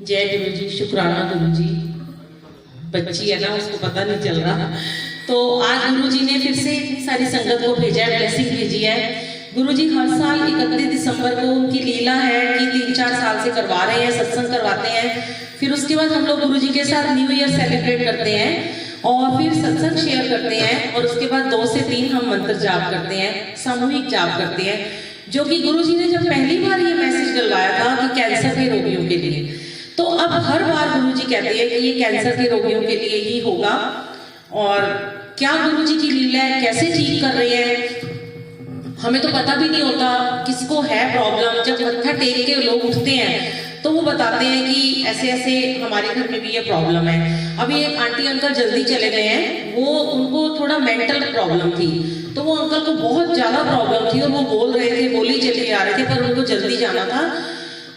जय गुरु जी, शुक्राना गुरु जी। बच्ची है ना, उसको पता नहीं चल रहा। तो आज गुरु जी ने फिर से इतनी सारी संगत को भेजा है, ब्लेसिंग भेजी है। गुरु जी हर साल 31 दिसंबर को उनकी लीला है कि 3-4 साल से करवा रहे हैं, सत्संग करवाते हैं। फिर उसके बाद हम लोग गुरु जी के साथ न्यू ईयर सेलिब्रेट करते हैं और फिर सत्संग शेयर करते हैं और उसके बाद 2 से 3 हम मंत्र जाप करते हैं, सामूहिक जाप करते हैं। जो कि गुरु जी ने जब पहली बार ये मैसेज डलवाया था कि कैंसर के रोगियों के लिए, तो अब हर बार गुरु जी कहते हैं कि ये कैंसर के रोगियों के लिए ही होगा। और क्या गुरु जी की लीला है, कैसे ठीक कर रहे हैं, हमें तो पता भी नहीं होता किसको है प्रॉब्लम। जब मत्था टेक के लोग उठते हैं तो वो बताते हैं कि ऐसे ऐसे हमारे घर में भी ये प्रॉब्लम है। अभी एक आंटी अंकल जल्दी चले गए हैं, वो उनको थोड़ा मेंटल प्रॉब्लम थी, तो वो अंकल को बहुत ज्यादा प्रॉब्लम थी और वो बोल रहे थे, बोली चले आ रहे थे, पर उनको जल्दी जाना था।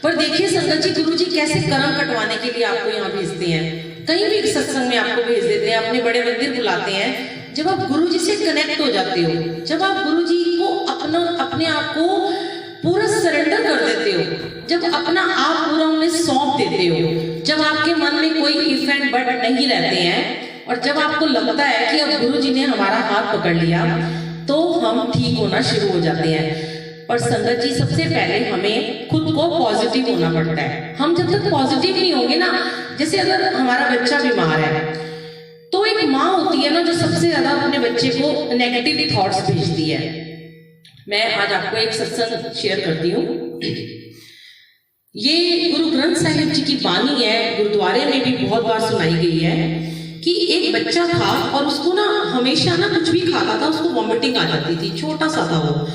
पर देखिए संगत जी, गुरु जी कैसे कर्म कटवाने के लिए आपको यहाँ भेजते हैं, कहीं भी सत्संग में आपको भेज देते हैं, अपने बड़े मंदिर बुलाते हैं। जब आप गुरु जी से कनेक्ट हो जाते हो, जब आप गुरु जी को अपने आप को पूरा सरेंडर कर देते हो, जब अपना आप पूरा उन्हें सौंप देते हो, जब आपके मन में कोई इफ एंड बट नहीं रहते हैं और जब आपको लगता है कि अब गुरु जी ने हमारा हाथ पकड़ लिया, तो हम ठीक होना शुरू हो जाते हैं। पर संगत जी, सबसे पहले हमें खुद को पॉजिटिव होना पड़ता है। हम जब तक पॉजिटिव नहीं होंगे ना, जैसे अगर हमारा बच्चा बीमार है तो एक माँ होती है ना जो सबसे ज्यादा अपने बच्चे को नेगेटिव थॉट्स भेजती है। मैं आज आपको एक सत्संग शेयर करती हूँ। ये गुरु ग्रंथ साहिब जी की बानी है, गुरुद्वारे में भी बहुत बार सुनाई गई है कि एक बच्चा था और उसको ना हमेशा ना कुछ भी खाता था, उसको वॉमिटिंग आ जाती थी। छोटा सा था वो,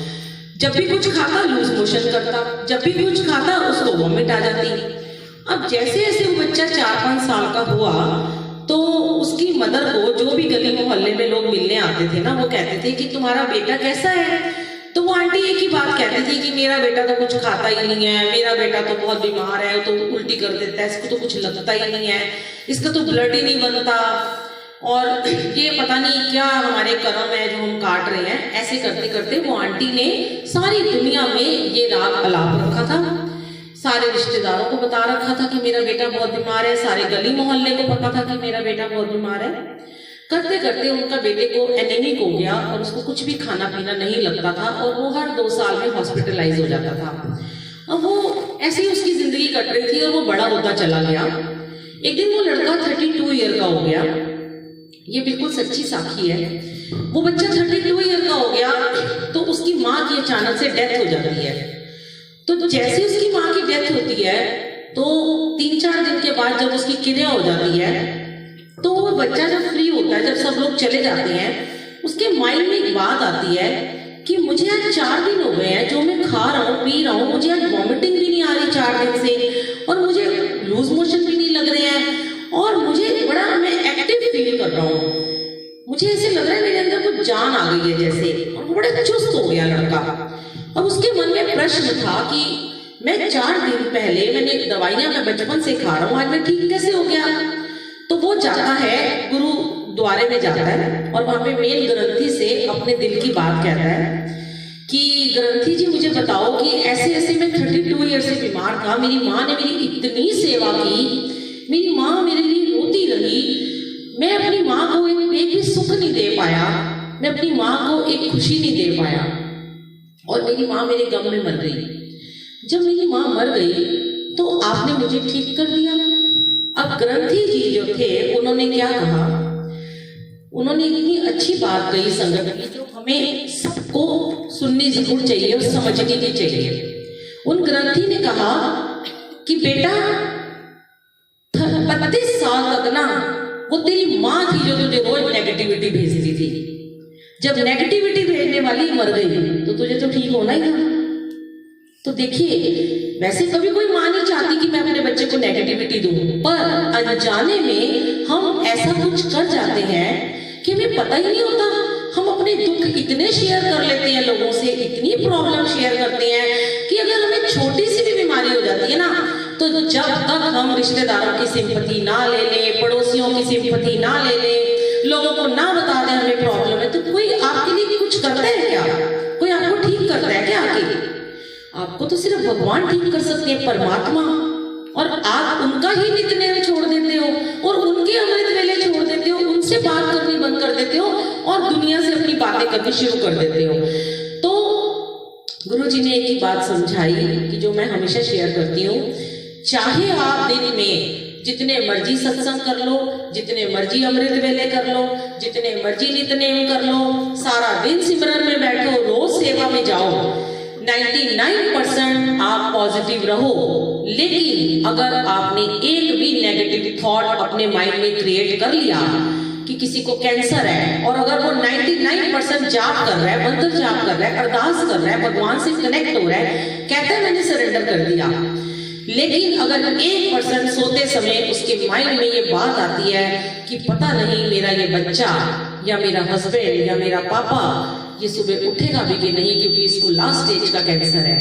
जब भी कुछ खाता लूज मोशन करता, जब भी कुछ खाता उसको वॉमिट आ जाती। अब जैसे जैसे वो बच्चा 4-5 साल का हुआ तो उसकी मदर को, जो भी गली मोहल्ले में लोग मिलने आते थे ना, वो कहते थे कि तुम्हारा बेटा कैसा है। तो वो आंटी एक ही बात कहती थी कि मेरा बेटा तो कुछ खाता ही नहीं है, मेरा बेटा तो बहुत बीमार है, तो उल्टी कर देता है, इसको तो कुछ लगता ही नहीं है, इसका तो ब्लड ही नहीं बनता, और ये पता नहीं क्या हमारे कर्म है जो हम काट रहे हैं। ऐसे करते करते वो आंटी ने सारी दुनिया में ये राग अलाप रखा था, सारे रिश्तेदारों को बता रखा था कि मेरा बेटा बहुत बीमार है, सारे गली मोहल्ले को पता था कि मेरा बेटा बहुत बीमार है। करते करते उनका बेटे को एनीमिक हो गया और उसको कुछ भी खाना पीना नहीं लगता था और वो हर 2 साल में हॉस्पिटलाइज हो जाता था। अब वो ऐसे ही उसकी जिंदगी कट रही थी और वो बड़ा होता चला गया। एक दिन वो लड़का 32 ईयर का हो गया। ये बिल्कुल सच्ची साखी है। वो बच्चा 32 ईयर का हो गया तो उसकी माँ की अचानक से डेथ हो जाती है। तो जैसे उसकी माँ की डेथ होती है तो 3-4 दिन के बाद जब उसकी क्रिया हो जाती है, तो वो बच्चा जब फ्री होता है, जब सब लोग चले जाते हैं, उसके माइंड में एक बात आती है कि मुझे आज 4 दिन हो गए हैं जो मैं खा रहा हूँ, पी रहा हूँ, मुझे आज वॉमिटिंग भी नहीं आ रही 4 दिन से, और मुझे लूज मोशन भी नहीं लग रहे हैं, और मुझे बड़ा मैं एक्टिव फील कर रहा हूँ। मुझे ऐसे लग रहा है मेरे अंदर कुछ जान आ गई है जैसे, और वो बड़ा चुस्त हो गया लड़का। अब उसके मन में प्रश्न था कि मैं 4 दिन पहले मैंने दवाइयां मैं बचपन से खा रहा हूँ, आज मैं ठीक कैसे हो गया। तो वो जाता है गुरुद्वारे में जाता है और वहां पे मेन ग्रंथी से अपने दिल की बात कहता है कि ग्रंथी जी मुझे बताओ कि ऐसे ऐसे मैं 32 ईयर से बीमार था, मेरी माँ ने मेरी इतनी सेवा की, मेरी माँ मेरे लिए रोती रही, मैं अपनी माँ को एक भी सुख नहीं दे पाया, मैं अपनी माँ को एक खुशी नहीं दे पाया, और मेरी माँ मेरे गम में मर गई। जब मेरी माँ मर गई तो आपने मुझे ठीक कर दिया। अब ग्रंथी जी जो थे उन्होंने क्या कहा, उन्होंने इतनी अच्छी बात कही संगत की जो हमें सबको सुननी जरूर चाहिए और समझनी भी चाहिए। उन ग्रंथी ने कहा कि बेटा 32 साल तक ना वो तेरी माँ थी जो तुझे रोज नेगेटिविटी भेजती थी। जब नेगेटिविटी भेजने वाली मर गई तो तुझे तो ठीक होना ही था। तो देखिए, वैसे कभी कोई माँ नहीं चाहती कि मैं अपने बच्चे को नेगेटिविटी दूं, पर अनजाने में हम ऐसा कुछ कर जाते हैं कि हमें पता ही नहीं होता। हम अपने दुख इतने शेयर कर लेते हैं लोगों से, इतनी प्रॉब्लम शेयर करते हैं कि अगर हमें छोटी सी भी बीमारी हो जाती है ना, तो जब तक हम रिश्तेदारों की सिंपैथी ना ले लें, पड़ोसियों की सिंपैथी ना ले लें, लोगों को ना बता दें हमें प्रॉब्लम है, तो कोई आपके लिए कुछ करता है क्या? कोई आपको ठीक करता है क्या आके? आपको तो सिर्फ भगवान ठीक कर सकते हैं, परमात्मा। और आप उनका ही नित्यनेम छोड़ देते हो और उनके अमृत वेले छोड़ देते हो, उनसे बात करनी बंद कर देते हो और दुनिया से अपनी बातें करनी शुरू कर देते हो। तो गुरुजी ने एक ही बात समझाई कि जो मैं हमेशा शेयर करती हूँ, चाहे आप दिन में जितने मर्जी सत्संग कर लो, जितने मर्जी अमृत वेले कर लो, जितने मर्जी नित्यनेम कर लो, सारा दिन सिमरन में बैठो, रोज सेवा में जाओ, 99% आप पॉजिटिव रहो। लेकिन अगर आपने एक भी नेगेटिव थॉट अपने माइंड में क्रिएट कर लिया कि किसी को कैंसर है, और अगर वो 99% जाप कर रहा है, मंत्र जाप कर रहा है, अरदास कर रहा है, भगवान से कनेक्ट हो रहा है, कहता है मैंने सरेंडर कर दिया, लेकिन अगर 1% सोते समय उसके माइंड में ये बात आती है कि पता नहीं मेरा ये बच्चा या मेरा हस्बैंड या मेरा पापा ये सुबह उठेगा भी कि नहीं, क्योंकि इसको लास्ट स्टेज का कैंसर है,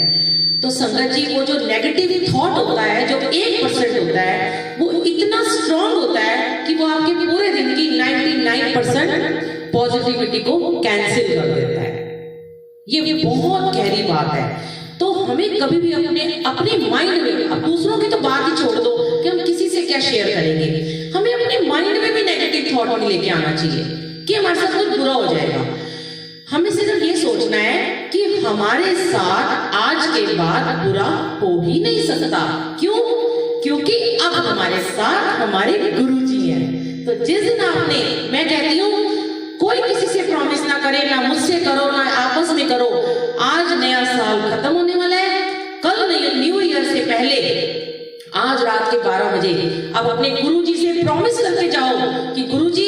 तो संगत जी वो जो नेगेटिव थॉट होता है, जो 1% होता है, वो इतना स्ट्रांग होता है कि वो आपके पूरे दिन की 99% पॉजिटिविटी को कैंसिल कर देता है। ये बहुत गहरी बात है। तो हमें कभी भी अपने माइंड में, अब दूसरों की तो बात ही छोड़ दो कि हम किसी से क्या शेयर करेंगे, हमें अपने माइंड में भी नेगेटिव थॉट नहीं लेके आना चाहिए कि हमारे साथ कुछ बुरा हो जाएगा। हमें सिर्फ ये सोचना है कि हमारे साथ आज के बाद बुरा हो ही नहीं सकता। क्यों? क्योंकि अब हमारे साथ हमारे गुरुजी हैं। तो जिस दिन आपने, मैं कहती हूँ कोई किसी से प्रॉमिस ना करे, ना मुझसे करो ना आपस में करो, आज नया साल खत्म होने वाला है, कल न्यू ईयर से पहले आज रात के 12 बजे अब अपने गुरुजी से प्रॉमिस करके जाओ कि गुरुजी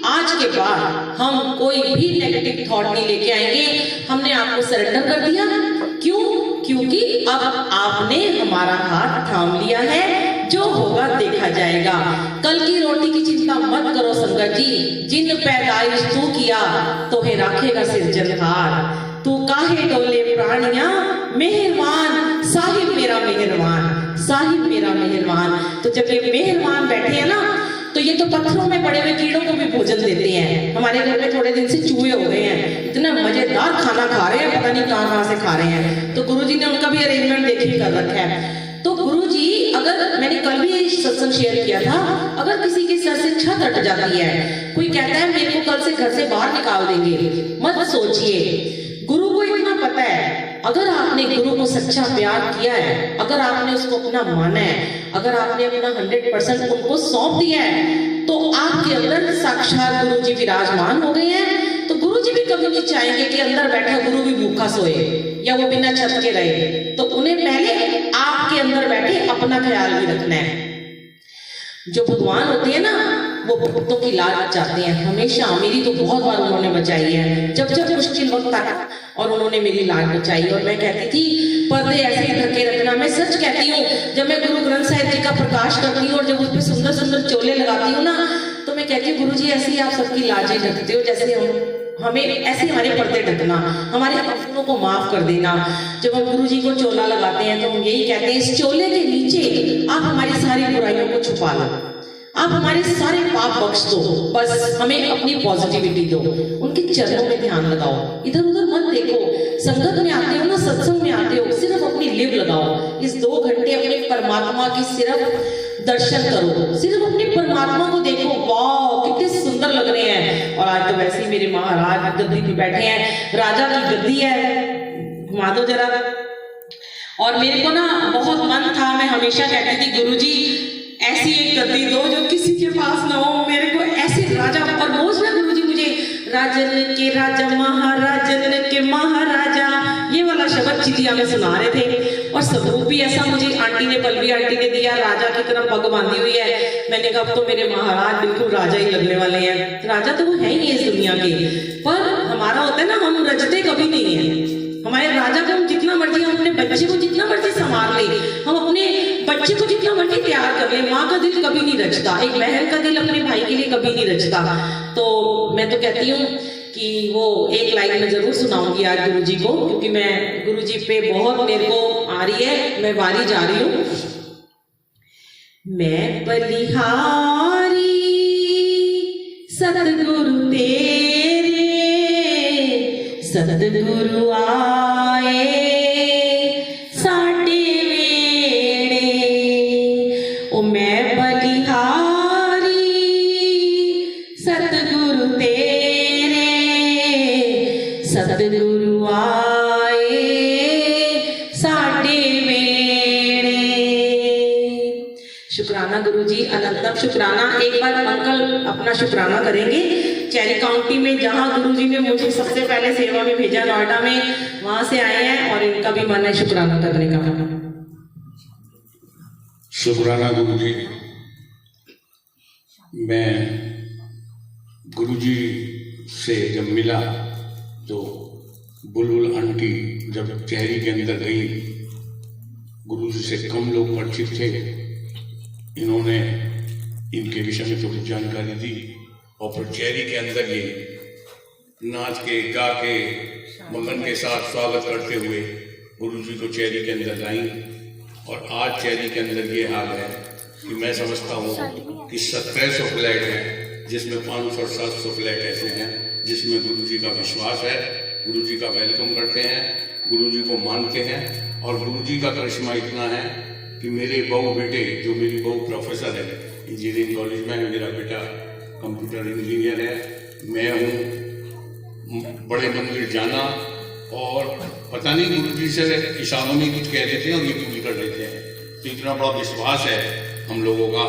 आज के बाद हम कोई भी नेगेटिव थॉट नहीं लेके आएंगे, हमने आपको सरेंडर कर दिया। क्यों? क्योंकि अब आपने हमारा हाथ थाम लिया है, जो होगा देखा जाएगा। कल की रोटी की चिंता मत करो संगत जी, जिन पैदाइश तू किया तो है राखेगा सिरजनहार, तू काहे डोले प्राणिया मेहरबान, साहिब मेरा मेहरबान, साहिब मेरा मेहरबान। तो जब ये मेहरबान बैठे हैं ना, तो ये तो पत्थरों में पड़े हुए कीड़ों को भी भोजन देते हैं। हमारे घर में थोड़े दिन से चूहे हो गए हैं, इतना मजेदार खाना खा रहे हैं, पता नहीं कहाँ से खा रहे हैं। तो गुरुजी ने उनका भी अरेंजमेंट देखे कर रखा है। तो गुरुजी, अगर मैंने कल भी ये सत्संग शेयर किया था, अगर किसी के सर से छत हट जाती है, कोई कहता है मेरे को कल से घर से बाहर निकाल देंगे, मत सोचिए। गुरु को इतना पता है, अगर आपने गुरु को सच्चा प्यार किया है, अगर आपने उसको अपना माना है, अगर आपने अपना 100% उनको सौंप दिया है, तो आपके अंदर साक्षात गुरु जी विराजमान हो गए हैं। तो गुरु जी भी कभी नहीं चाहेंगे कि अंदर बैठा गुरु भी भूखा सोए या वो बिना छत के रहे। तो उन्हें पहले आपके अंदर बैठे अपना ख्याल भी रखना है। जो भगवान होते हैं ना, वो भक्तों की लाज बचाते हैं हमेशा। मेरी तो बहुत बार उन्होंने बचाई है, जब जब मुश्किल वक्त आया और उन्होंने मेरी लाज बचाई। और मैं कहती थी पर्दे ऐसे ही ढके रखना। मैं सच कहती हूँ, जब मैं गुरु ग्रंथ साहिब जी का प्रकाश करती हूँ और जब उस पर सुंदर सुंदर चोले लगाती हूँ ना, तो मैं कहती हूँ गुरु जी ऐसे ही आप सबकी लाजें ढकते हो, जैसे हमें ऐसे हमारे पर्दे ढकना, हमारे अपनों को माफ कर देना। जब हम गुरु जी को चोला लगाते हैं तो हम यही कहते हैं, इस चोले के नीचे आप हमारी सारी बुराइयों को छुपा लो, आप हमारे सारे पाप बख्श दो, बस हमें अपनी पॉजिटिविटी दो। उनके चरणों में ध्यान लगाओ, इधर उधर मत देखो। संगत में आते हो ना, सत्संग में आते हो, सिर्फ अपनी लिव लगाओ। इस 2 घंटे अपने परमात्मा की सिर्फ दर्शन करो, सिर्फ अपने परमात्मा को देखो। वाह कितने सुंदर लग रहे हैं। और आज तो वैसे ही मेरे महाराज गद्दी पे बैठे हैं, राजा की गद्दी है, घुमा दो जरा। और मेरे को ना बहुत मन था, मैं हमेशा कहती थी गुरुजी ऐसी एक गद्दी दो जो किसी के पास ना हो, मेरे को ऐसे राजा। और रोज ना गुरुजी मुझे राजन के राजा महाराजन के महाराजा ये वाला शब्द चितिया में सुना रहे थे। और स्वरूप भी ऐसा मुझे आंटी ने, पल्लवी आंटी ने दिया, राजा की तरह पग बांधी हुई है। मैंने कहा अब तो मेरे महाराज बिल्कुल राजा ही लगने वाले हैं। राजा तो वो है ही इस दुनिया के, पर हमारा होता है ना, हम रजते कभी नहीं है। हमारे राजा को हम जितना मर्जी, हम अपने बच्चे को जितना मर्जी संभाल ले, हम अपने बच्चे को जितना मर्जी प्यार कर ले, माँ का दिल कभी नहीं रचता, एक बहन का दिल अपने भाई के लिए कभी नहीं रचता। तो मैं तो कहती हूँ कि वो एक लाइन में जरूर सुनाऊंगी आज गुरुजी को, क्योंकि मैं गुरुजी पे बहुत मेरे को आ रही है, मैं बारी जा रही हूँ। मैं बलिहारी सतगुरु तेरे, सतगुरु आए साडे वेड़े, गुरुजी, अनंतम शुक्राना। एक बार अंकल अपना शुक्राना करेंगे। चेरी काउंटी में जहाँ गुरुजी ने मुझे सबसे पहले सेवा में भेजा, नोएडा में, वहां से आए हैं और इनका भी मन है शुक्राना करने का। शुक्राना गुरुजी। मैं गुरुजी से जब मिला तो बुलबुल आंटी जब चेरी के अंदर गई, गुरुजी से कम लोग परिचित थे। इन्होंने इनके विषय में थोड़ी जानकारी दी और फिर चेरी के अंदर ये नाच के गा के मगन के साथ स्वागत करते हुए गुरुजी को चेरी के अंदर लाई। और आज चेरी के अंदर ये हाल है कि मैं समझता हूँ कि 1700 फ्लैट हैं, जिसमें 500-700 फ्लैट ऐसे हैं जिसमें गुरुजी का विश्वास है, गुरुजी का वेलकम करते हैं, गुरुजी को मानते हैं। और गुरुजी का करिश्मा इतना है कि मेरे बहू बेटे, जो मेरी बहू प्रोफेसर है इंजीनियरिंग कॉलेज में, मेरा बेटा कंप्यूटर इंजीनियर है, मैं हूँ बड़े मंदिर जाना और पता नहीं गुरुजी से इशारों में कुछ कह देते हैं और ये पूरी कर देते हैं। तो इतना बड़ा विश्वास है हम लोगों का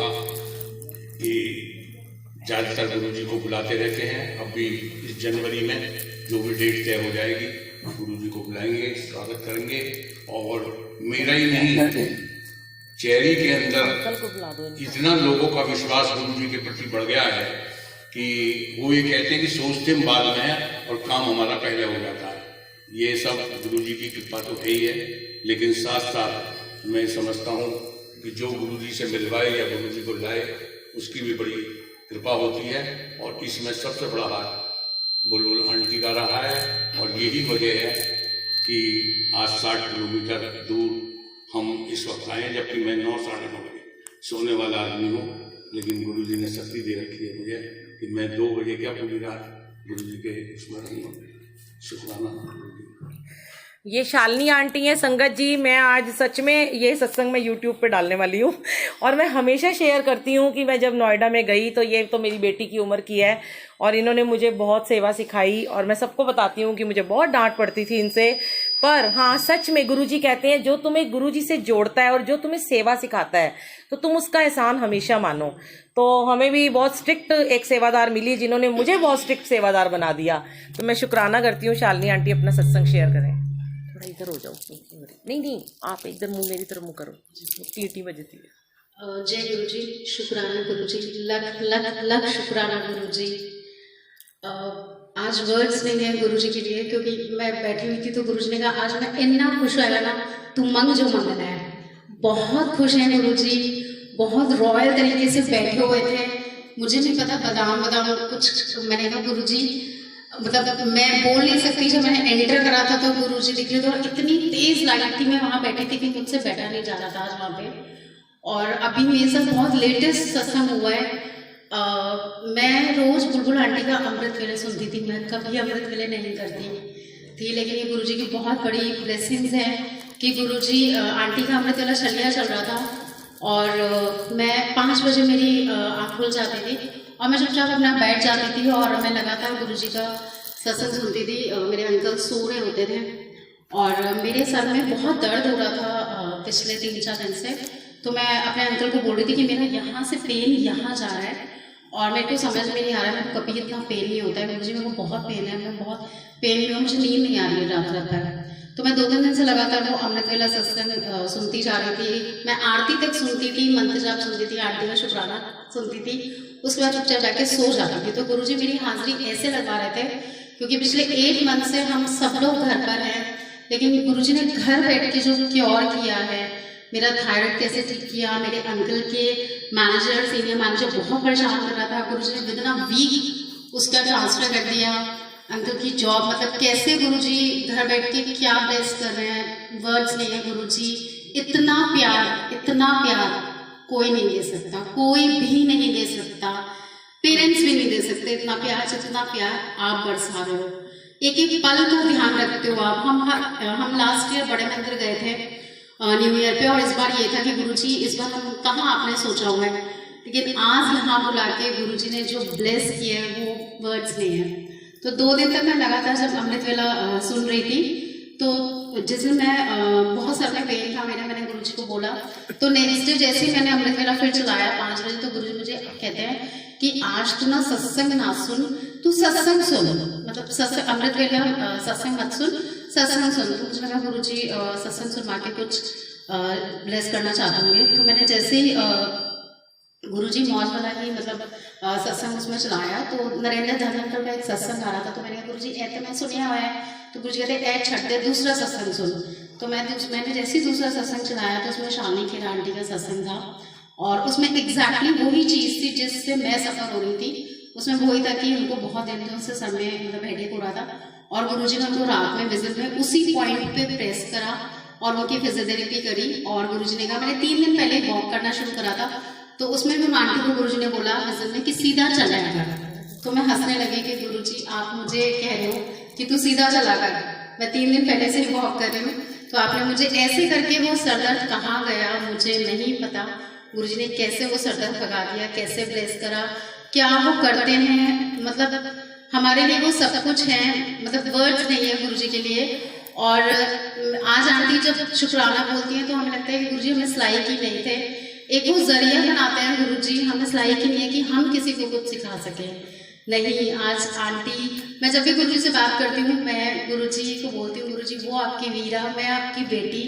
कि ज़्यादातर गुरुजी को बुलाते रहते हैं। अब भी इस जनवरी में जो भी डेट तय हो जाएगी, गुरुजी को बुलाएंगे, स्वागत करेंगे। और मेरा ही नहीं, चेरी के अंदर इतना लोगों का विश्वास गुरुजी के प्रति बढ़ गया है कि वो ये कहते हैं कि सोचते हम बाद में है और काम हमारा पहले हो जाता है। ये सब गुरुजी की कृपा तो है ही है, लेकिन साथ साथ मैं समझता हूँ कि जो गुरुजी से मिलवाए या गुरुजी को लाए, उसकी भी बड़ी कृपा होती है। और इसमें सबसे बड़ा हाथ बुलबुल आंटी का रहा है। और यही वजह है कि आज 60 किलोमीटर दूर हम इस वक्त आए, जबकि मैं 9-9:30 बजे सोने वाला आदमी हूँ, लेकिन गुरुजी ने शक्ति दे रखी है मुझे कि मैं 2 बजे क्या पूरी रात गुरुजी के स्मरण में। शुक्राना। ये शालिनी आंटी हैं संगत जी। मैं आज सच में ये सत्संग में यूट्यूब पे डालने वाली हूँ और मैं हमेशा शेयर करती हूँ कि मैं जब नोएडा में गई तो ये तो मेरी बेटी की उम्र की है और इन्होंने मुझे बहुत सेवा सिखाई। और मैं सबको बताती हूँ कि मुझे बहुत डांट पड़ती थी इनसे, पर हाँ, सच में गुरुजी कहते हैं जो तुम्हें गुरुजी से जोड़ता है और जो तुम्हें सेवा सिखाता है तो तुम उसका एहसान हमेशा मानो। तो हमें भी बहुत स्ट्रिक्ट एक सेवादार मिली जिन्होंने मुझे बहुत स्ट्रिक्ट सेवादार बना दिया। तो मैं शुक्राना करती हूँ। शालिनी आंटी अपना सत्संग शेयर करें। थोड़ा इधर हो जाओ। नहीं, आप एकदम मुंह मेरी तरफ मुंह करो, टीटी बजती है। जय गुरुजी। शुक्राना गुरुजी, लख लख लख शुक्राना गुरुजी। आज वर्ड्स नहीं है गुरुजी के लिए, क्योंकि मैं बैठी हुई थी तो गुरुजी ने कहा आज मैं इतना खुश होगा ना, तू मंग जो मंगना है। बहुत खुश हैं गुरुजी, बहुत रॉयल तरीके से बैठे हुए थे। मुझे नहीं पता बादाम कुछ, मैंने कहा गुरुजी, मतलब मैं बोल नहीं सकती। जब मैंने एंटर करा था तो गुरुजी दिखे तो इतनी तेज लाइट थी, मैं वहाँ बैठी थी कि मुझसे बैठा नहीं जा रहा था आज वहाँ पे। और अभी मेरे साथ बहुत लेटेस्ट सत्संग हुआ है। मैं रोज बुलबुल आंटी का अमृत वेले सुनती थी, मैं कभी अमृत वेले नहीं करती थी, लेकिन ये गुरुजी की बहुत बड़ी ब्लेसिंग्स है कि गुरुजी आंटी का अमृत वेला चल रहा था और मैं 5 बजे मेरी आँख खुल जाती थी और मैं चुपचाप अपना बैठ जाती थी और मैं लगातार गुरुजी का सत्संग सुनती थी। मेरे अंकल सो रहे होते थे और मेरे सर में बहुत दर्द हो रहा था पिछले 3-4 दिन से। तो मैं अपने अंकल को बोल रही थी कि मेरा यहाँ से पेन यहाँ जा रहा है और मेरे को समझ में नहीं आ रहा है, मेरे को कभी इतना पेन नहीं होता है गुरुजी, मेरे को बहुत पेन है, मैं बहुत पेन में हूँ, मुझे नींद नहीं आ रही है रात भर। तो मैं 2-3 दिन से लगातार वो अमृत वेला सत्संग सुनती जा रही थी। मैं आरती तक सुनती थी, मंत्र जाप सुनती थी, आरती का शुक्राना सुनती थी, उसके बाद चुपचाप जाके सो जाती थी। तो गुरुजी मेरी हाजिरी ऐसे लगवा रहे थे क्योंकि पिछले 8 मंथ से हम सब लोग घर पर हैं, लेकिन गुरुजी ने घर बैठ के जो क्योर किया है, मेरा थायराइड कैसे ठीक किया, मेरे अंकल के मैनेजर, सीनियर मैनेजर बहुत परेशान कर रहा था, गुरुजी ने विदिन अ वीक उसका ट्रांसफर कर दिया। अंकल की जॉब, मतलब कैसे गुरुजी घर बैठ के क्या ब्लेस कर रहे हैं, वर्ड्स नहीं है गुरुजी। इतना प्यार कोई नहीं दे सकता, कोई भी नहीं दे सकता, पेरेंट्स भी नहीं दे सकते इतना प्यार जितना प्यार आप बरसा रहे हो। एक एक पल का ध्यान रखते हो आप। हम लास्ट ईयर बड़े मंदिर गए थे न्यू ईयर पे और इस बार ये था कि गुरुजी इस बार हम कहाँ आपने सोचा हुआ है, लेकिन आज यहाँ बुला के गुरुजी ने जो ब्लेस किया है वो वर्ड्स नहीं है। तो 2 दिन तक मैं लगातार जब अमृत वेला सुन रही थी तो जिस दिन मैं बहुत सर में पेन था मैंने गुरुजी को बोला, तो नेक्स्ट डे जैसे ही मैंने अमृत वेला फिर चलाया 5 बजे, तो गुरुजी मुझे कहते हैं कि आज तू ना सत्संग ना सुन, तू सत्संग सुन, मतलब सत्संग अमृत वेला सत्संग मत सुन, सत्संग सुन। तो मुझे लगा गुरुजी सत्संग सुनवा के कुछ ब्लेस करना चाहते होंगे। तो मैंने जैसे ही गुरुजी मौज वाला ही मतलब सत्संग उसमें चलाया, तो नरेंद्र धन अंकल का एक सत्संग आ रहा था, तो मैंने कहा गुरुजी ऐसे मैं सुनिया हुआ है, तो गुरुजी कहते ऐड छट दे, दूसरा सत्संग सुन। तो मैंने जैसे ही दूसरा सत्संग चलाया तो उसमें शालिनी खेरा आंटी का सत्संग था, और उसमें एग्जैक्टली वही चीज़ थी जिससे मैं सफ़र हो रही थी। उसमें वही था कि उनको बहुत दिन से सर में मतलब हेडेक हो रहा था, और गुरुजी ने उनको रात में विजिट में उसी पॉइंट पे प्रेस करा और उनकी फिजियोथेरेपी करी। और गुरुजी ने कहा, मैंने 3 दिन पहले वॉक करना शुरू करा था, तो उसमें भी आंटी को गुरुजी ने बोला विजिट में कि सीधा चला कर। तो मैं हंसने लगी कि गुरुजी आप मुझे कह रहे हो कि तू सीधा चला कर, मैं 3 दिन पहले से ही वॉक कर रही हूँ, तो आपने मुझे ऐसे करके वो सरदर्द कहाँ गया मुझे नहीं पता। गुरुजी ने कैसे वो सरदर्द भगा दिया, कैसे ब्लेस करा, क्या वो करते हैं, मतलब हमारे लिए वो सब कुछ है, मतलब वर्ड्स नहीं है गुरुजी के लिए। और आज आंटी जब शुक्राना बोलती हैं तो हमें लगता है कि गुरुजी हमें सिलाई की नहीं थे, एक वो जरिया बनाते हैं गुरुजी, हमें सिलाई की नहीं है कि हम किसी को कुछ सिखा सकें। नहीं, आज आंटी, मैं जब भी गुरुजी से बात करती हूँ मैं गुरुजी को बोलती हूँ गुरुजी वो आपकी वीरा, मैं आपकी बेटी,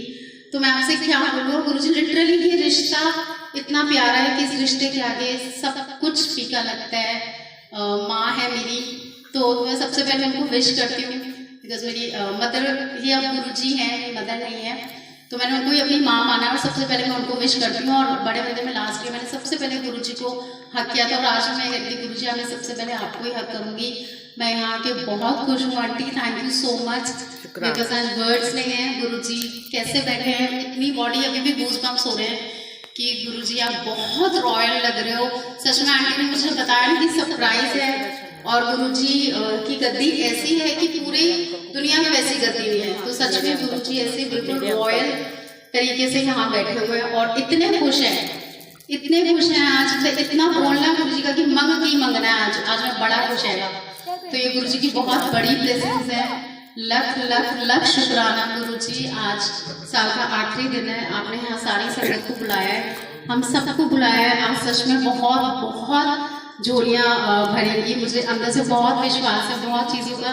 तो मैं आपसे क्या बोलूँ। गुरुजी लिटरली ये रिश्ता इतना प्यारा है कि इस रिश्ते के आगे सब कुछ फीका लगता है। माँ है मेरी, तो मैं सबसे पहले उनको विश करती हूँ, बिकॉज मेरी मदर ही अब गुरुजी हैं, मेरी मदर नहीं है, तो मैंने उनको ही अपनी माँ माना और सबसे पहले मैं उनको विश करती हूँ। और बड़े बड़े में लास्ट ईयर मैंने सबसे पहले गुरुजी को हक किया था, और आज मैं कहती गुरुजी मैं सबसे पहले आपको ही हक करूँगी। मैं यहाँ के बहुत खुश हूँ aunty, thank you so much, because आज वर्ड्स नहीं हैं। गुरुजी कैसे बैठे हैं, इतनी बॉडी अभी भी गूज़बम्प्स हो रहे हैं कि गुरुजी आप बहुत रॉयल लग रहे हो। सच में आंटी ने मुझे बताया कि सरप्राइज है, और गुरुजी की गद्दी ऐसी है कि पूरी दुनिया में वैसी गद्दी नहीं है। तो सच में गुरुजी ऐसे बिल्कुल रॉयल तरीके से यहाँ बैठे हुए हैं और इतने खुश हैं, इतने खुश हैं। आज इतना बोलना गुरुजी का कि मंगना है, आज मैं बड़ा खुश है। तो ये गुरुजी की बहुत बड़ी ब्लेसिंग्स है। लख लख लख शुक्राना गुरुजी। आज साल का आखिरी दिन है, आपने यहाँ सारी संगत को बुलाया है, हम सबको बुलाया है। आज सच में बहुत बहुत झोलियाँ भरेंगी, मुझे अंदर से बहुत विश्वास है, बहुत चीज़ों का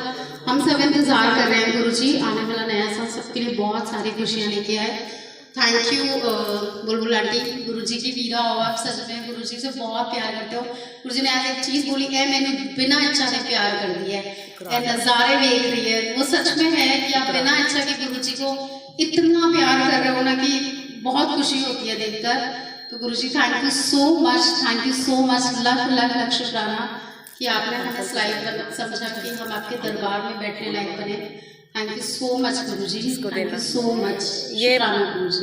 हम सब इंतजार कर रहे हैं। गुरुजी आने वाला नया साल सबके लिए बहुत सारी खुशियाँ लेके आए। थैंक यू बुलबुल आंटी, गुरुजी की वीरा हो आप, सच में गुरुजी से बहुत प्यार करते हो। गुरुजी ने आज एक चीज़ बोली है, मैंने बिना इच्छा के प्यार कर दिया है, नज़ारे देख रही है, वो सच में है कि आप बिना इच्छा के गुरुजी को इतना प्यार कर रहे हो ना कि बहुत खुशी होती है देखकर। तो गुरुजी थैंक यू सो मच, लख लख लख शुक्राना कि आपने हमें इस लाइफ समझा कि हम आपके दरबार में बैठने लायक बने। Thank you so much Guruji, thank you so much. ये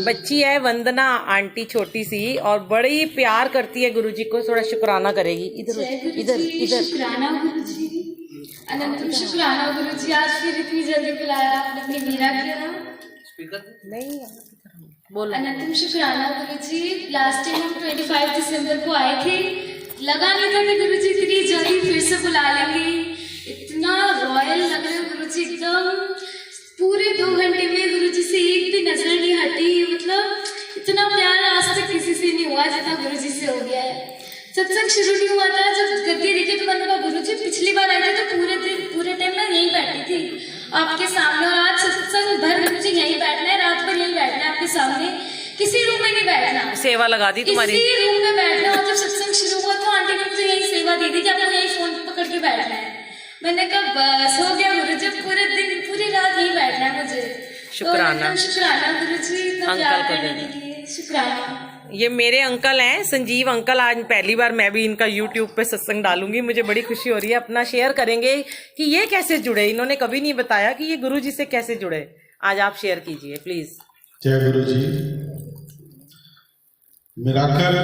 बच्ची है वंदना आंटी, छोटी सी, और बड़ी प्यार करती है गुरुजी को, थोड़ा शुक्राना करेगी। इधर इधर इधर शुक्राना गुरुजी, अनंतम शुक्राना गुरुजी, आज फिर इतनी जल्दी बुलाया आपने अपनी वीरा के नाम। नहीं बोलो। अनंतम शुक्राना गुरुजी, लास्ट टाइम हम 25 दिसंबर को आए थे, लगा नहीं था कि गुरुजी इतनी जल्दी फिर से बुला लेंगे। इतना रॉयल लग रहे हो गुरुजी, एकदम पूरे 2 घंटे में गुरुजी से एक भी नजर नहीं हटी। मतलब इतना प्यार आज तक किसी से नहीं हुआ जितना गुरुजी से हो गया है। सत्संग शुरू नहीं हुआ था, जब गद्दी देखी तो मैंने कहा गुरुजी पिछली बार आए थे तो पूरे टाइम मैं यहीं बैठी थी आपके सामने, और आज सत्संग भर गुरुजी यहीं बैठना है, रात भर यहीं बैठना है आपके सामने, किसी रूम में नहीं बैठना, सेवा लगा दी तुम्हारी, इसी रूम में बैठना। और जब सत्संग शुरू हुआ तो आंटी ने मुझे यही सेवा दी थी कि आपको यही फोन पकड़ के बैठना है। मैंने कहा बस हो गया गुरुजी, पूरे दिन पूरी रात यहीं बैठना है मुझे। शुक्राना, तो शुक्राना गुरुजी, इतना प्यार करने के लिए शुक्राना। ये मेरे अंकल हैं, संजीव अंकल। आज पहली बार मैं भी इनका YouTube पे सत्संग डालूंगी, मुझे बड़ी खुशी हो रही है। अपना शेयर करेंगे कि ये कैसे जुड़े, इन्होंने कभी नहीं बताया कि ये गुरुजी से कैसे जुड़े। आज आप शेयर कीजिए प्लीज। जय गुरुजी। मिराकल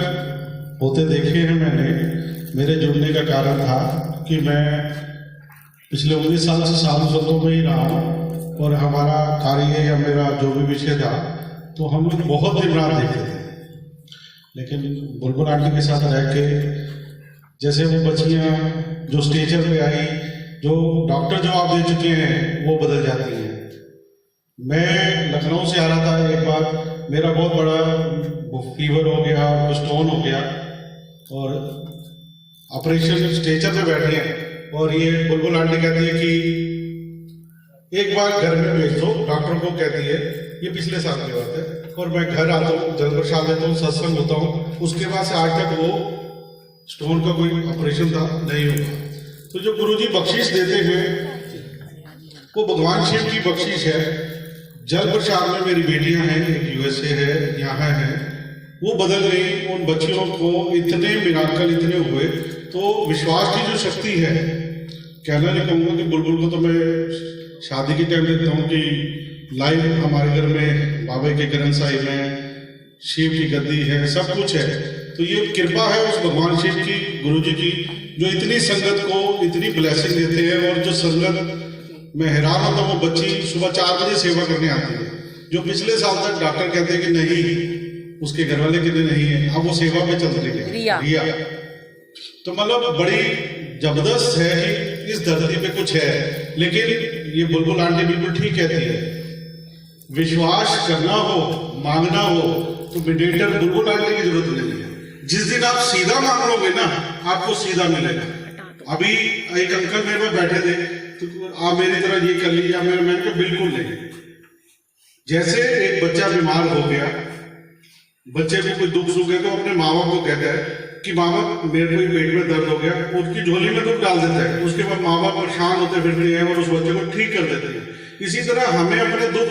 होते देखे हैं मैंने। मेरे जुड़ने का कारण था कि मैं पिछले 19 साल से साधु संतों में ही रहा हूँ, और हमारा कार्य या मेरा जो भी विषय था तो हम लोग बहुत दिन रात देखते थे। लेकिन बुलबुल आंटी के साथ रह के, जैसे वो बच्चियाँ जो स्टेजर पे आई, जो डॉक्टर जवाब दे चुके हैं वो बदल जाती हैं। मैं लखनऊ से आ रहा था, एक बार मेरा बहुत बड़ा फीवर हो गया, स्टोन हो गया और ऑपरेशन स्ट्रेचर पे बैठे हैं और ये बुलबुल आंटी कहती है कि एक बार घर में भेज दो, डॉक्टर को कहती है, ये पिछले साल की बात है। और मैं घर आता हूँ, जल प्रसाद लेता हूँ, सत्संग होता हूँ, उसके बाद से आज तक वो स्टोन का कोई ऑपरेशन था नहीं हुआ। तो जो गुरुजी बख्शिश देते हैं वो भगवान शिव की बख्शिश है। जल प्रसाद में मेरी बेटियां हैं, एक यूएसए है, यहाँ है, वो बदल गई। उन बच्चियों को इतने मिराकल इतने हुए, तो विश्वास की जो शक्ति है, कहना नहीं कहूँगा कि बुलबुल को तो मैं शादी के टाइम देखता हूँ कि लाइव हमारे घर में बाबा के ग्रंथ साहिब में शिव की गद्दी है, सब कुछ है। तो ये कृपा है उस भगवान शिव की, गुरुजी की, जो इतनी संगत को इतनी ब्लेसिंग देते हैं। और जो संगत, मैं हैरान होता हूँ, वो बच्ची सुबह 4 बजे सेवा करने आती है, जो पिछले साल तक डॉक्टर कहते हैं कि नहीं, उसके घर वाले कहते नहीं है, अब वो सेवा में चल रही है, रिया। तो मतलब बड़ी जबरदस्त है कि इस धरती पे कुछ है। लेकिन ये बुलबुल आंटी बिल्कुल ठीक कहती है, विश्वास करना हो, मांगना हो तो मीडिएटर बुलबुल आंटी की जरूरत नहीं है। जिस दिन आप सीधा मांग लोगे ना, आपको सीधा मिलेगा। अभी एक अंकल मेरे पास बैठे थे, तो आप मेरी तरह ये कर लीजिए, मैंने कहा बिल्कुल नहीं। जैसे एक बच्चा बीमार हो गया, बच्चे को कोई दुख सुख है तो अपने माँ बाप को कहता है कि माँ बाप मेरे को पेट में दर्द हो गया, उसकी झोली में दुख डाल देता है। उसके बाद माँ बाप परेशान होते फिरते हैं और उस बच्चे को ठीक कर देते हैं। इसी तरह हमें अपने दुख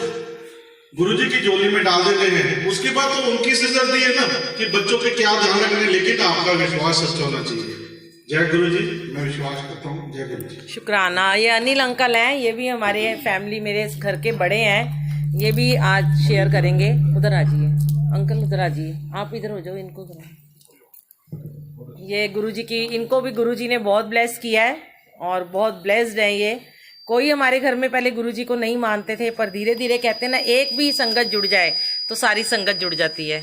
गुरुजी की झोली में डाल देते हैं। उसके बाद तो उनकी सिरदर्दी है ना कि बच्चों के क्या ध्यान रखने, लेकिन आपका विश्वास सच्चा होना चाहिए। जय गुरु जी, मैं विश्वास करता हूँ। जय गुरु जी। शुक्राना। ये अनिल अंकल हैं, ये भी हमारे फैमिली, मेरे घर के बड़े हैं। ये भी आज शेयर करेंगे। उधर आ जाइए अंकल, उधर आ जाइए, आप इधर हो जाओ, इनको उधर। ये गुरुजी की, इनको भी गुरुजी ने बहुत ब्लेस किया है और बहुत ब्लेस्ड है ये। कोई हमारे घर में पहले गुरुजी को नहीं मानते थे, पर धीरे धीरे कहते हैं ना, एक भी संगत जुड़ जाए तो सारी संगत जुड़ जाती है।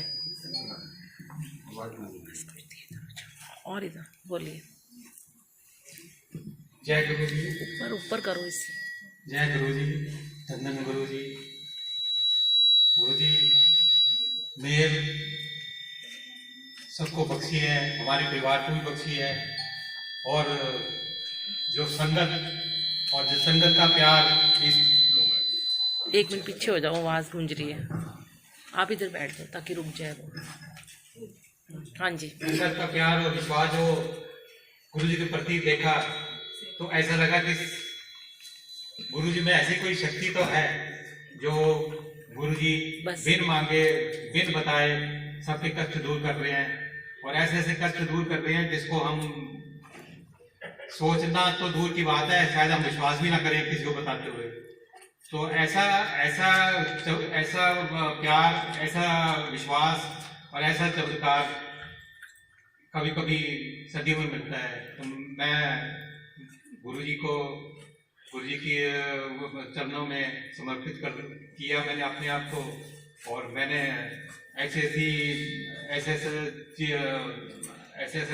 और इधर बोलिए। जय गुरु जी। ऊपर ऊपर करो इससे। जय गुरु जी, धन्य गुरु जी। गुरु जी मेर सबको बख्शी है, हमारे परिवार को भी बख्शी है। और जो संगत और जो संगत का प्यार, इस 1 मिनट पीछे हो जाओ, आवाज गूंज रही है। आप इधर बैठ जाओ ताकि रुक जाए वो। हाँ जी। संगत का प्यार और विश्वास जो गुरु जी के प्रति देखा, तो ऐसा लगा कि गुरु जी में ऐसी कोई शक्ति तो है जो गुरु जी बिन मांगे, बिन बताए सबके कष्ट दूर कर रहे हैं। और ऐसे ऐसे कष्ट दूर कर रहे हैं जिसको हम सोचना तो दूर की बात है, शायद हम विश्वास भी ना करें किसी को बताते हुए। तो ऐसा ऐसा ऐसा प्यार, ऐसा विश्वास और ऐसा चमत्कार कभी कभी सदियों में मिलता है। तो मैं गुरु जी की चरणों में समर्पित किया मैंने अपने आप को। और मैंने ऐसे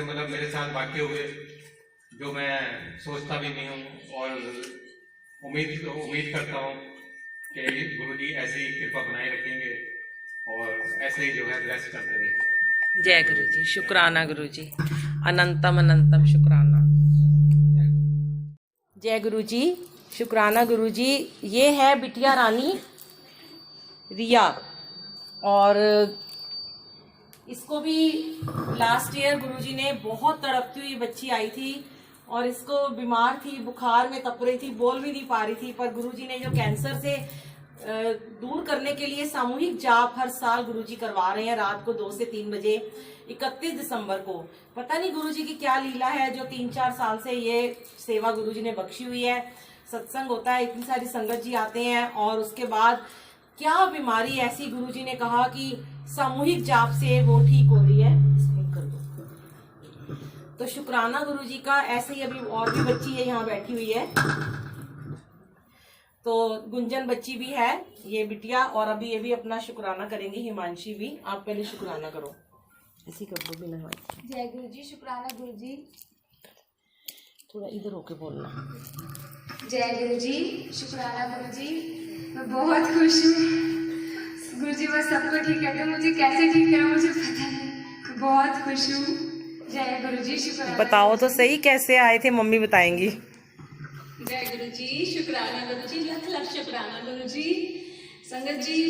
मतलब मेरे साथ वाक्य हुए जो मैं सोचता भी नहीं हूँ। और उम्मीद करता हूँ कि गुरु जी ऐसी कृपा बनाए रखेंगे और ऐसे ही जो है ब्लेस करते रहेंगे। जय गुरु जी। शुक्राना गुरु जी, अनंतम अनंतम शुक्राना। जय गुरु जी, शुक्राना गुरु जी। ये है बिटिया रानी रिया, और इसको भी लास्ट ईयर गुरुजी ने, बहुत तड़पती हुई बच्ची आई थी और इसको बीमार थी, बुखार में तप रही थी, बोल भी नहीं पा रही थी। पर गुरुजी ने जो कैंसर से दूर करने के लिए सामूहिक जाप हर साल गुरुजी करवा रहे हैं, रात को 2 से 3 बजे 31 दिसंबर को। पता नहीं गुरुजी की क्या लीला है जो 3-4 साल से ये सेवा गुरुजी ने बख्शी हुई है। सत्संग होता है, इतनी सारी संगत जी आते हैं, और उसके बाद क्या बीमारी ऐसी गुरुजी ने कहा कि सामूहिक जाप से वो ठीक हो रही है। कर दो। तो शुक्राना गुरुजी का। ऐसे ही अभी और भी बच्ची है यहाँ बैठी हुई है, तो गुंजन बच्ची भी है, ये बिटिया, और अभी ये भी अपना शुक्राना करेंगी। हिमांशी भी, आप पहले शुक्राना करो। इसी कर दो बिना बात। जय गुरु जी। शुक्राना गुरु जी। थोड़ा इधर होके बोलना। जय गुरु जी। शुक्राना गुरु जी। मैं बहुत खुश हूँ। गुरुजी बस सबको ठीक करते, मुझे कैसे ठीक करा मुझे पता नहीं। मैं बहुत खुश हूँ। जय गुरुजी, शुक्राना। बताओ तो सही कैसे आए थे, मम्मी बताएंगी। जय गुरुजी, शुक्राना गुरुजी, लख लख शुक्राना गुरुजी। संगत जी,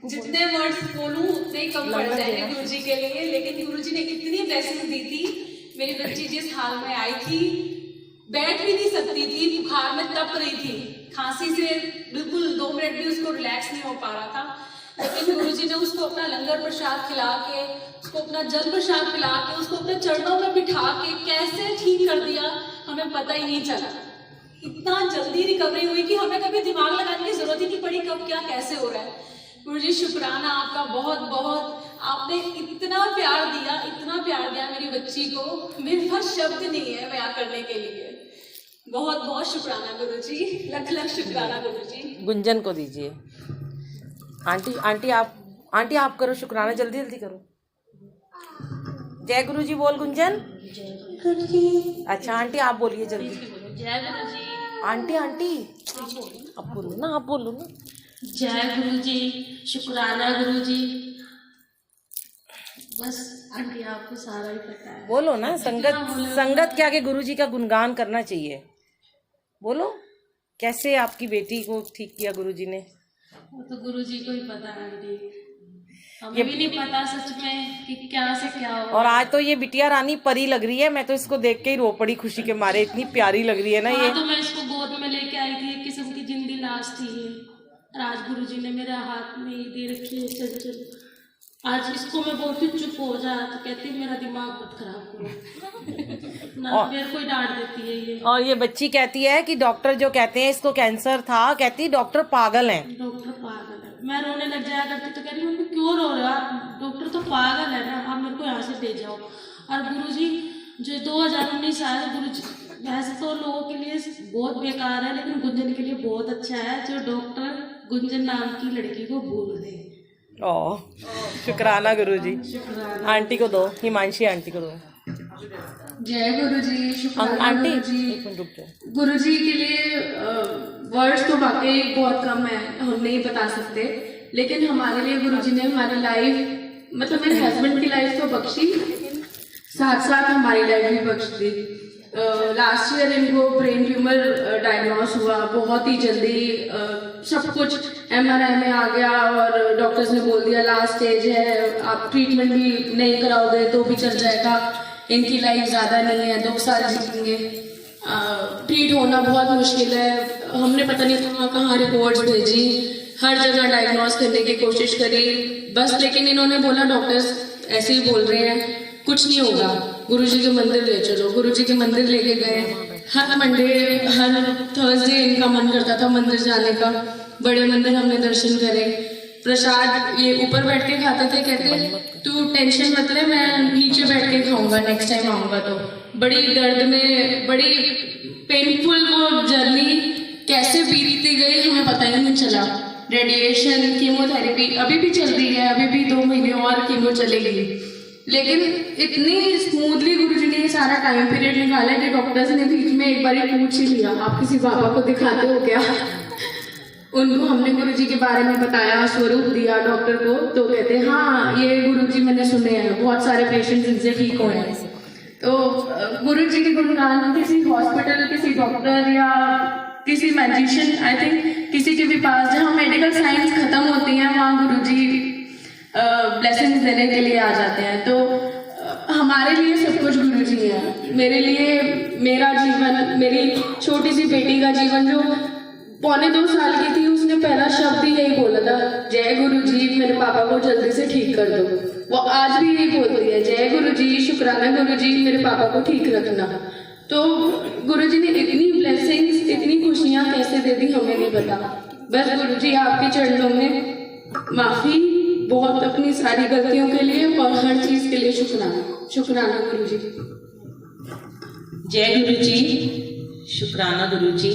जितने वर्ड्स बोलूं उतने ही कम पड़ जाएंगे गुरुजी के लिए, लेकिन गुरुजी ने इतनी ब्लेसिंग दी थी। मेरी बच्ची जिस हाल में आई थी, बैठ भी नहीं सकती थी, बुखार में तप रही थी, खांसी से बिल्कुल 2 मिनट भी उसको रिलैक्स नहीं हो पा रहा था, लेकिन गुरुजी ने उसको अपना लंगर प्रसाद खिला के, उसको अपना जल प्रसाद पिला के, उसको अपने चरणों में बिठा के कैसे ठीक कर दिया हमें पता ही नहीं चला। इतना जल्दी रिकवरी हुई कि हमें कभी दिमाग लगाने की जरूरत ही नहीं पड़ी कब क्या कैसे हो रहा है। गुरुजी शुक्राना आपका बहुत बहुत, आपने इतना प्यार दिया मेरी बच्ची को, मेरे पास शब्द नहीं है बयां करने के लिए। बहुत बहुत शुक्राना गुरुजी, लख लख शुक्राना गुरुजी। गुंजन को दीजिए। आंटी आप करो शुक्राना, जल्दी जल्दी करो। जय गुरुजी बोल गुंजन। अच्छा आंटी आप बोलिए जल्दी। जय गुरुजी। आंटी अब बोलो ना, आप बोलो ना। जय गुरुजी, शुक्राना गुरुजी। बस आंटी आपको सारा ही पता है। बोलो ना, संगत के आगे गुरुजी का गुणगान करना चाहिए। बोलो कैसे आपकी बेटी को ठीक किया गुरुजी ने। वो तो गुरुजी को ही पता है आंटी, हमें भी नहीं पता सच में कि क्या से क्या हो। और आज तो ये बिटिया रानी परी लग रही है, मैं तो इसको देख के ही रो पड़ी खुशी के मारे, इतनी प्यारी लग रही है ना ये। तो मैं इसको गोद में लेके आई थी, एक किस्म की जिंदी लाश थी ये। आज गुरुजी ने मेरे हाथ में दे रखी है, चल आज इसको मैं बोलती चुप हो जा तो कहती मेरा दिमाग मत खराब करो ना, मेरे को ही डांट देती है ये। और ये बच्ची कहती है कि डॉक्टर जो कहते हैं इसको कैंसर था, कहती डॉक्टर पागल हैं। डॉक्टर पागल है। मैं रोने लग जाया करती तो कह रही मम्मी क्यों रो रहे हो आप, डॉक्टर तो पागल है ना, आप मेरे को यहाँ से ले जाओ। और गुरुजी जो 2019 आया गुरुजी, वैसे तो लोगों के लिए बहुत बेकार है लेकिन गुंजन के लिए बहुत अच्छा है, जो डॉक्टर गुंजन नाम की लड़की को भूल गए। शुक्राना गुरुजी। आंटी को दो, हिमांशी आंटी को दो। जय गुरुजी, शुक्राना आंटी गुरुजी। एक मिनट रुक जाओ। गुरुजी के लिए वर्ड्स तो वाकई बहुत कम है, हम नहीं बता सकते, लेकिन हमारे लिए गुरुजी ने हमारी लाइफ, मतलब मेरे हस्बैंड की लाइफ तो बख्शी, साथ साथ हमारी लाइफ भी बख्श दी। लास्ट ईयर इनको ब्रेन ट्यूमर डायग्नोस हुआ, बहुत ही जल्दी सब कुछ MRI में आ गया और डॉक्टर्स ने बोल दिया लास्ट स्टेज है, आप ट्रीटमेंट भी नहीं कराओगे तो भी चल जाएगा, इनकी लाइफ ज़्यादा नहीं है, 2 साल जीतेंगे। ट्रीट होना बहुत मुश्किल है, हमने पता नहीं कहाँ कहाँ रिपोर्ट्स भेजी, हर जगह डायग्नोस करने की कोशिश करी बस, लेकिन इन्होंने बोला डॉक्टर्स ऐसे ही बोल रहे हैं, कुछ नहीं होगा, गुरुजी के मंदिर ले चलो। गुरुजी के मंदिर लेके गए, हर मंडे हर थर्सडे इनका मन करता था मंदिर जाने का, बड़े मंदिर हमने दर्शन करे, प्रसाद ये ऊपर बैठ के खाते थे, कहते तू टेंशन मत ले मैं नीचे बैठ के खाऊंगा नेक्स्ट टाइम आऊंगा तो। बड़ी दर्द में, बड़ी पेनफुल वो जर्नी कैसे बीतती गई हमें पता ही नहीं चला। रेडिएशन, कीमोथेरेपी अभी भी चल रही है, अभी भी 2 महीने और कीमो चलेगी, लेकिन इतनी स्मूथली गुरुजी ने ये सारा टाइम पीरियड निकाला कि डॉक्टर्स ने बीच में एक बार पूछ ही लिया आप किसी बाबा को दिखाते हो क्या। उनको हमने गुरुजी के बारे में बताया, स्वरूप दिया डॉक्टर को, तो कहते हाँ ये गुरुजी मैंने सुने हैं, बहुत सारे पेशेंट्स इनसे ठीक हुए हैं। तो गुरुजी के गुणगान किसी हॉस्पिटल, किसी डॉक्टर या किसी मैजिशियन, आई थिंक किसी के भी पास जहाँ मेडिकल साइंस खत्म होती है वहाँ गुरुजी ब्लेसिंग्स देने के लिए आ जाते हैं। तो हमारे लिए सब कुछ गुरुजी है। मेरे लिए मेरा जीवन, मेरी छोटी सी बेटी का जीवन जो 1.25 साल की थी, उसने पहला शब्द ही यही बोला था, जय गुरुजी मेरे पापा को जल्दी से ठीक कर दो। वो आज भी यही बोलती है, जय गुरुजी, शुक्राना गुरुजी मेरे पापा को ठीक रखना। तो गुरुजी ने इतनी ब्लेसिंग्स, इतनी खुशियाँ कैसे दे दी हमें नहीं पता। बस गुरुजी आपके चरणों में माफी, बहुत अपनी सारी गलतियों के लिए और हर चीज के लिए शुक्राना। शुक्राना गुरुजी। जय गुरुजी, शुक्राना गुरुजी,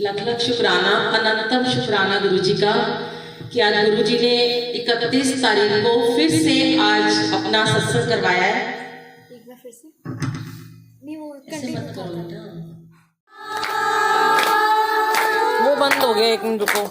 लख लख शुक्राना, अनंतम शुक्राना गुरुजी का कि आज गुरुजी ने 31 तारीख को फिर से आज अपना सत्संग करवाया है। एक बार फिर से नहीं, वो ऐसे मत करो बेटा। बंद हो गया, एक मिनट रुको।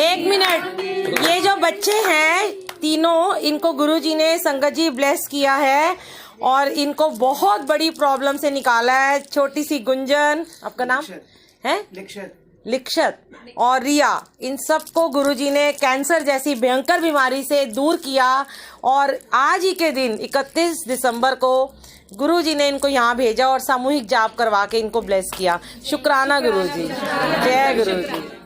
एक मिनट, ये जो बच्चे हैं तीनों, इनको गुरुजी ने संगत जी ब्लेस किया है और इनको बहुत बड़ी प्रॉब्लम से निकाला है। छोटी सी गुंजन, आपका नाम है? लिक्षत और रिया, इन सबको गुरुजी ने कैंसर जैसी भयंकर बीमारी से दूर किया और आज ही के दिन 31 दिसंबर को गुरुजी ने इनको यहाँ भेजा और सामूहिक जाप करवा के इनको ब्लेस किया। शुक्राना गुरुजी, जय गुरुजी।